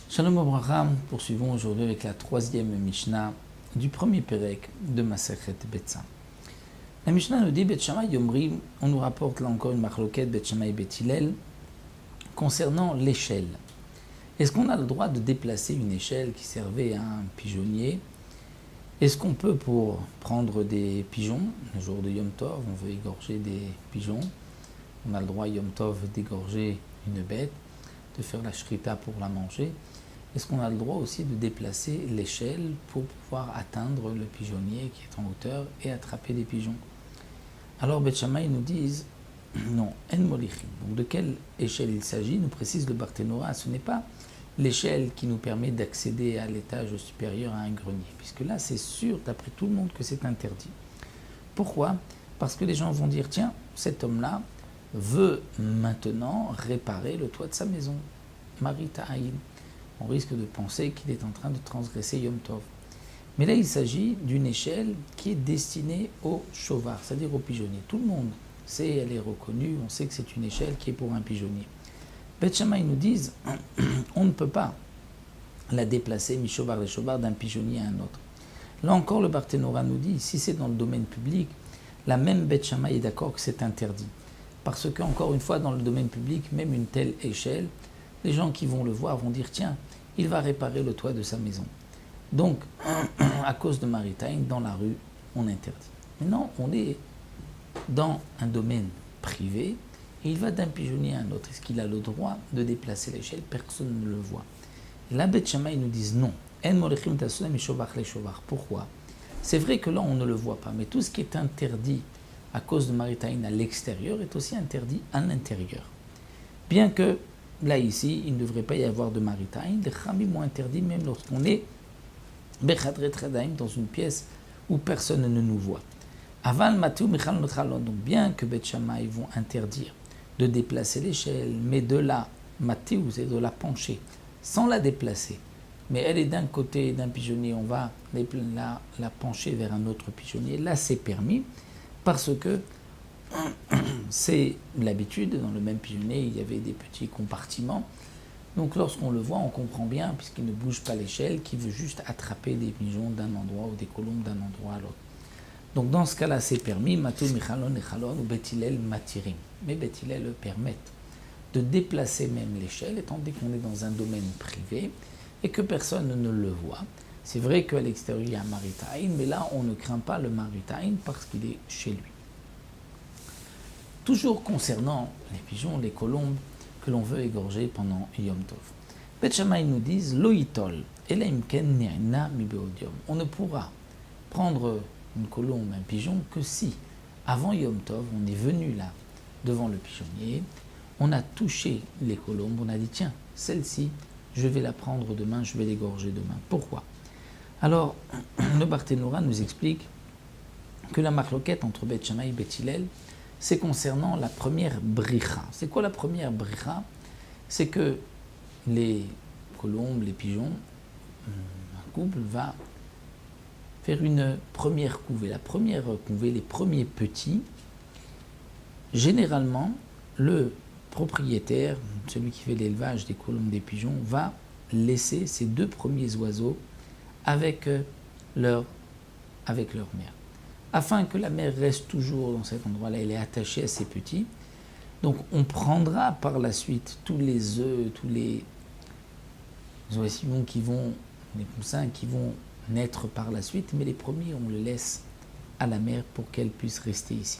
Shalom Abraham, poursuivons aujourd'hui avec la troisième Mishnah du premier Pérec de Masechet Betza. La Mishnah nous dit Bet Shammai Yomrim, on nous rapporte là encore une marloquette Bet Shammai Bet Hillel concernant l'échelle. Est-ce qu'on a le droit de déplacer une échelle qui servait à un pigeonnier? Est-ce qu'on peut, pour prendre des pigeons, le jour de Yom Tov, on veut égorger des pigeons, on a le droit Yom Tov d'égorger une bête, de faire la shrita pour la manger. Est-ce qu'on a le droit aussi de déplacer l'échelle pour pouvoir atteindre le pigeonnier qui est en hauteur et attraper des pigeons? Alors Bet Shammai nous disent non, en molichim. Donc de quelle échelle il s'agit? Nous précise le Barthénora, ce n'est pas l'échelle qui nous permet d'accéder à l'étage supérieur à un grenier, puisque là c'est sûr d'après tout le monde que c'est interdit. Pourquoi? Parce que les gens vont dire tiens, cet homme-là veut maintenant réparer le toit de sa maison. Marita'aïn. On risque de penser qu'il est en train de transgresser Yom Tov. Mais là, il s'agit d'une échelle qui est destinée au chauvard, c'est-à-dire au pigeonnier. Tout le monde sait, elle est reconnue, on sait que c'est une échelle qui est pour un pigeonnier. Bet Shammai nous disent, on ne peut pas la déplacer, mi-chauvard les chauvard, d'un pigeonnier à un autre. Là encore, le Barthénora nous dit, si c'est dans le domaine public, la même Bet Shammai est d'accord que c'est interdit. Parce qu'encore une fois, dans le domaine public, même une telle échelle, les gens qui vont le voir vont dire tiens, il va réparer le toit de sa maison. Donc, à cause de Maritime, dans la rue, on interdit. Maintenant, on est dans un domaine privé et il va d'un pigeonnier à un autre. Est-ce qu'il a le droit de déplacer l'échelle? Personne ne le voit. La Bet Shammai nous disent non. Pourquoi? C'est vrai que là, on ne le voit pas, mais tout ce qui est interdit à cause de Maritime à l'extérieur est aussi interdit à l'intérieur. Bien que là, ici, il ne devrait pas y avoir de Maritime. Les Khamim ont interdit même lorsqu'on est dans une pièce où personne ne nous voit. Aval Matou Michal Notchalon. Donc, bien que Bet Shammai vont interdire de déplacer l'échelle, mais de la Matou, c'est de la pencher, sans la déplacer. Mais elle est d'un côté d'un pigeonnier, on va la pencher vers un autre pigeonnier. Là, c'est permis parce que c'est l'habitude, dans le même pigeonnier, il y avait des petits compartiments. Donc lorsqu'on le voit, on comprend bien, puisqu'il ne bouge pas l'échelle, qu'il veut juste attraper des pigeons d'un endroit ou des colombes d'un endroit à l'autre. Donc dans ce cas-là, c'est permis, Matou Michalon Echalon ou Bet Hillel Matirim. Mais Bet Hillel le permettent de déplacer même l'échelle, étant donné qu'on est dans un domaine privé et que personne ne le voit. C'est vrai qu'à l'extérieur, il y a un Maritime, mais là, on ne craint pas le Maritime parce qu'il est chez lui. Toujours concernant les pigeons, les colombes que l'on veut égorger pendant Yom Tov. Bet Shammai nous disent Loïtol, Elaimken Ni'na mi beodium. On ne pourra prendre une colombe, un pigeon, que si, avant Yom Tov, on est venu là, devant le pigeonnier, on a touché les colombes, on a dit tiens, celle-ci, je vais la prendre demain, je vais l'égorger demain. Pourquoi? Alors, le Barthénora nous explique que la marloquette entre Bet Shammai et Bet Hillel, c'est concernant la première bricha. C'est quoi la première bricha? C'est que les colombes, les pigeons, un couple va faire une première couvée. La première couvée, les premiers petits, généralement, le propriétaire, celui qui fait l'élevage des colombes, des pigeons, va laisser ces deux premiers oiseaux avec leur mère. Afin que la mère reste toujours dans cet endroit-là, elle est attachée à ses petits. Donc on prendra par la suite tous les œufs, tous les oisillons les poussins qui vont naître par la suite, mais les premiers, on les laisse à la mère pour qu'elle puisse rester ici.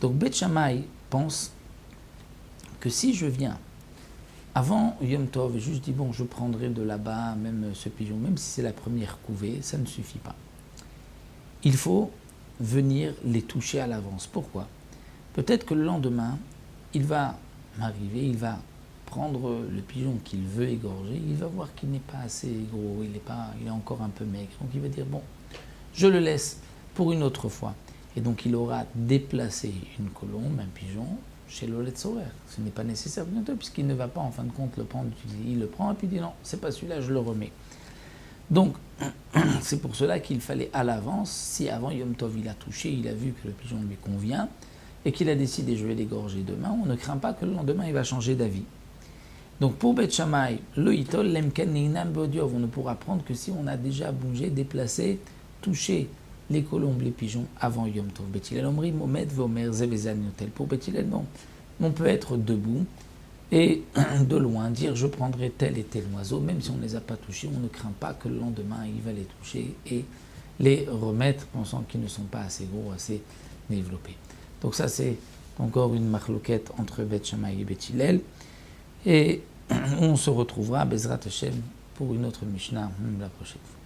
Donc Bet Shammai pense que si je viens avant Yom Tov, je dis bon, je prendrai de là-bas même ce pigeon, même si c'est la première couvée, ça ne suffit pas. Il faut venir les toucher à l'avance. Pourquoi? Peut-être que le lendemain, il va m'arriver, il va prendre le pigeon qu'il veut égorger, il va voir qu'il n'est pas assez gros, il est encore un peu maigre. Donc il va dire, bon, je le laisse pour une autre fois. Et donc il aura déplacé une colombe, un pigeon, chez l'Oletzorer. Ce n'est pas nécessaire bientôt, puisqu'il ne va pas en fin de compte le prendre, il le prend et puis il dit non, c'est pas celui-là, je le remets. Donc, c'est pour cela qu'il fallait à l'avance, si avant Yom Tov il a touché, il a vu que le pigeon lui convient, et qu'il a décidé je vais l'égorger demain, on ne craint pas que le lendemain il va changer d'avis. Donc pour Beth Shammai, le Hitol, Lemken Neinam Beodiov, on ne pourra prendre que si on a déjà bougé, déplacé, touché les colombes, les pigeons avant Yom Tov. Beth Hillel Omri, Momed, Vomer, Zevezan Yotel. Pour Beth Hillel, non. On peut être debout et de loin dire je prendrai tel et tel oiseau, même si on ne les a pas touchés, on ne craint pas que le lendemain il va les toucher et les remettre, pensant qu'ils ne sont pas assez gros, assez développés. Donc ça c'est encore une marloquette entre Beth Shammai et Beth Hillel. Et on se retrouvera à Bezrat Hashem pour une autre Mishnah la prochaine fois.